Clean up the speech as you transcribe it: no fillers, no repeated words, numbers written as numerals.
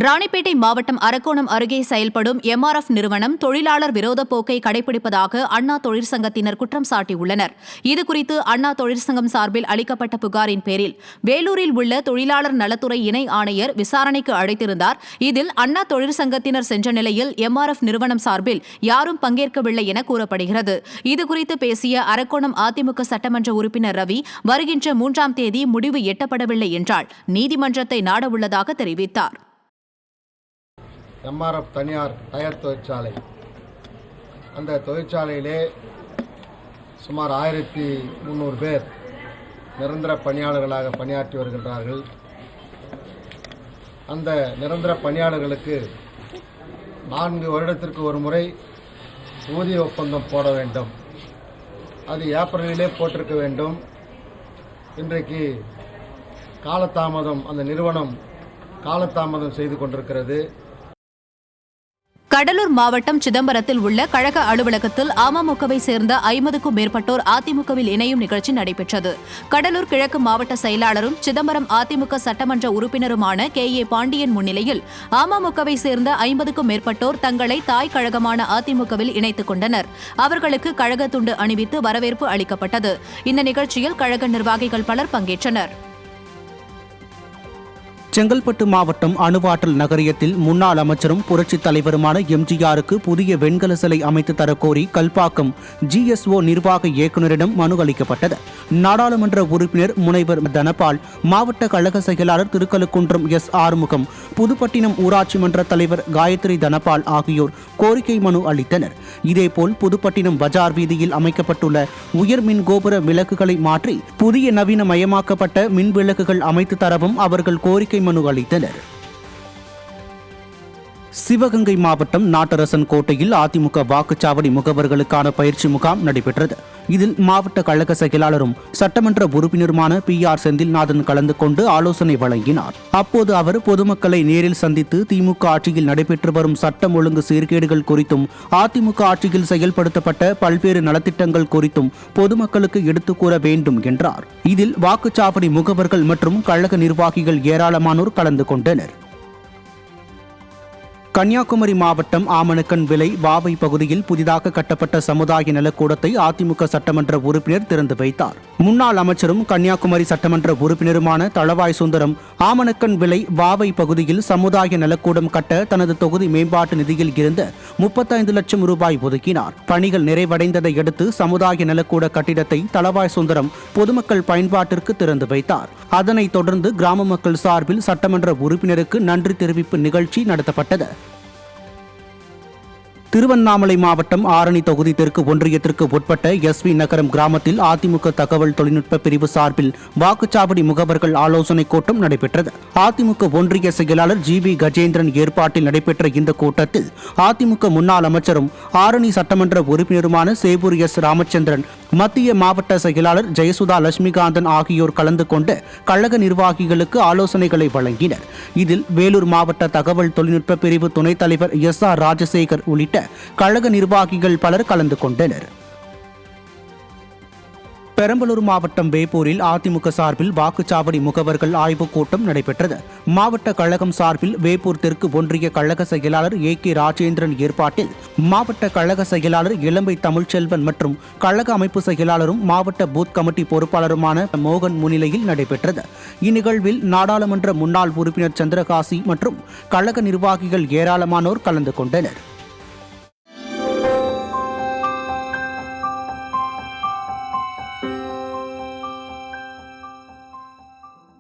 ராணிப்பேட்டை மாவட்டம் அரக்கோணம் அருகே செயல்படும் MRF நிறுவனம் தொழிலாளர் விரோத போக்கை கடைபிடிப்பதாக அண்ணா தொழிற்சங்கத்தினர் குற்றம் சாட்டியுள்ளனர். இதுகுறித்து அண்ணா தொழிற்சங்கம் சார்பில் அளிக்கப்பட்ட புகாரின் பேரில் வேலூரில் உள்ள தொழிலாளர் நலத்துறை இணை ஆணையர் விசாரணைக்கு அழைத்திருந்தார். இதில் அண்ணா தொழிற்சங்கத்தினர் சென்ற நிலையில் MRF நிறுவனம் சார்பில் யாரும் பங்கேற்கவில்லை என கூறப்படுகிறது. இதுகுறித்து பேசிய அரக்கோணம் அதிமுக சட்டமன்ற உறுப்பினர் ரவி, வருகின்ற 3ஆம் தேதி முடிவு எட்டப்படவில்லை என்றால் நீதிமன்றத்தை நாடவுள்ளதாக தெரிவித்தார். MRF தனியார் டயர் தொழிற்சாலை, அந்த தொழிற்சாலையிலே சுமார் 1300 பேர் நிரந்தர பணியாளர்களாக பணியாற்றி வருகின்றார்கள். அந்த நிரந்தர பணியாளர்களுக்கு 4 வருடத்திற்கு ஒரு முறை ஊதிய ஒப்பந்தம் போட வேண்டும். அது ஏப்ரலிலே போட்டிருக்க வேண்டும். இன்றைக்கு காலதாமதம், அந்த நிறுவனம் காலதாமதம் செய்து கொண்டிருக்கிறது. கடலூர் மாவட்டம் சிதம்பரத்தில் உள்ள கழக அலுவலகத்தில் அமமுகவை சேர்ந்த 50க்கும் மேற்பட்டோர் அதிமுகவில் இணையும் நிகழ்ச்சி நடைபெற்றது. கடலூர் கிழக்கு மாவட்ட செயலாளரும் சிதம்பரம் அதிமுக சட்டமன்ற உறுப்பினருமான KA பாண்டியன் முன்னிலையில் அமமுகவை சேர்ந்த 50க்கும் மேற்பட்டோர் தங்களை தாய் கழகமான அதிமுகவில் இணைத்துக் கொண்டனர். அவர்களுக்கு கழக துண்டு அணிவித்து வரவேற்பு அளிக்கப்பட்டது. இந்த நிகழ்ச்சியில் கழக நிர்வாகிகள் பலர் பங்கேற்றனர். செங்கல்பட்டு மாவட்டம் அணுவாற்றல் நகரியத்தில் முன்னாள் அமைச்சரும் புரட்சித் தலைவருமான MGRக்கு புதிய வெண்கல சிலை அமைத்து தரக்கோரி கல்பாக்கம் GSO நிர்வாக இயக்குநரிடம் மனு அளிக்கப்பட்டது. நாடாளுமன்ற உறுப்பினர் முனைவர் தனபால், மாவட்ட கழக செயலாளர் திருக்கழுக்குன்றம் S. ஆறுமுகம், புதுப்பட்டினம் ஊராட்சி மன்ற தலைவர் காயத்ரி தனபால் ஆகியோர் கோரிக்கை மனு அளித்தனர். இதேபோல் புதுப்பட்டினம் பஜார் வீதியில் அமைக்கப்பட்டுள்ள உயர் மின் கோபுர விளக்குகளை மாற்றி புதிய நவீனமயமாக்கப்பட்ட மின் விளக்குகள் அமைத்து தரவும் அவர்கள் கோரிக்கை மனு அளித்தனர். சிவகங்கை மாவட்டம் நாட்டரசன் கோட்டையில் அதிமுக வாக்குச்சாவடி முகவர்களுக்கான பயிற்சி முகாம் நடைபெற்றது. இதில் மாவட்ட கழக செயலாளரும் சட்டமன்ற உறுப்பினருமான PR செந்தில்நாதன் கலந்து கொண்டு ஆலோசனை வழங்கினார். அப்போது அவர் பொதுமக்களை நேரில் சந்தித்து திமுக ஆட்சியில் நடைபெற்று வரும் சட்டம் ஒழுங்கு சீர்கேடுகள் குறித்தும் அதிமுக ஆட்சியில் செயல்படுத்தப்பட்ட பல்வேறு நலத்திட்டங்கள் குறித்தும் பொதுமக்களுக்கு எடுத்துக் கூற வேண்டும் என்றார். இதில் வாக்குச்சாவடி முகவர்கள் மற்றும் கழக நிர்வாகிகள் ஏராளமானோர் கலந்து கொண்டனர். கன்னியாகுமரி மாவட்டம் ஆமணக்கன் விலை வாவை பகுதியில் புதிதாக கட்டப்பட்ட சமுதாய நலக்கூடத்தை அதிமுக சட்டமன்ற உறுப்பினர் திறந்து வைத்தார். முன்னாள் அமைச்சரும் கன்னியாகுமரி சட்டமன்ற உறுப்பினருமான தளவாய் சுந்தரம் ஆமணக்கன் விலை வாவை பகுதியில் சமுதாய நலக்கூடம் கட்ட தனது தொகுதி மேம்பாட்டு நிதியில் இருந்து 35 லட்சம் ரூபாய் ஒதுக்கினார். பணிகள் நிறைவடைந்ததை அடுத்து சமுதாய நலக்கூட கட்டிடத்தை தளவாய் சுந்தரம் பொதுமக்கள் பயன்பாட்டிற்கு திறந்து வைத்தார். அதனைத் தொடர்ந்து கிராம மக்கள் சார்பில் சட்டமன்ற உறுப்பினருக்கு நன்றி தெரிவிப்பு நிகழ்ச்சி நடத்தப்பட்டது. திருவண்ணாமலை மாவட்டம் ஆரணி தொகுதி தெற்கு ஒன்றியத்திற்கு உட்பட்ட SV நகரம் கிராமத்தில் அதிமுக தகவல் தொழில்நுட்ப பிரிவு சார்பில் வாக்குச்சாவடி முகவர்கள் ஆலோசனைக் கூட்டம் நடைபெற்றது. அதிமுக ஒன்றிய செயலாளர் GB கஜேந்திரன் ஏற்பாட்டில் நடைபெற்ற இந்த கூட்டத்தில் அதிமுக முன்னாள் அமைச்சரும் ஆரணி சட்டமன்ற உறுப்பினருமான சேவூர் S. ராமச்சந்திரன், மத்திய மாவட்ட செயலாளர் ஜெயசுதா லட்சுமிகாந்தன் ஆகியோர் கலந்து கொண்டு கழக நிர்வாகிகளுக்கு ஆலோசனைகளை வழங்கினர். இதில் வேலூர் மாவட்ட தகவல் தொழில்நுட்ப பிரிவு துணைத் தலைவர் SR ராஜசேகர் உள்ளிட்ட கழக நிர்வாகிகள் பலர் கலந்து கொண்டனர். பெரம்பலூர் மாவட்டம் வேப்பூரில் அதிமுக சார்பில் வாக்குச்சாவடி முகவர்கள் ஆய்வுக் கூட்டம் நடைபெற்றது. மாவட்ட கழகம் சார்பில் வேப்பூர் தெற்கு ஒன்றிய கழக செயலாளர் AK ராஜேந்திரன் ஏற்பாட்டில் மாவட்ட கழக செயலாளர் இளம்பை தமிழ்ச்செல்வன் மற்றும் கழக அமைப்பு செயலாளரும் மாவட்ட பூத் கமிட்டி பொறுப்பாளருமான மோகன் முன்னிலையில் நடைபெற்றது. இந்நிகழ்வில் நாடாளுமன்ற முன்னாள் உறுப்பினர் சந்திரகாசி மற்றும் கழக நிர்வாகிகள் ஏராளமானோர் கலந்து கொண்டனர்.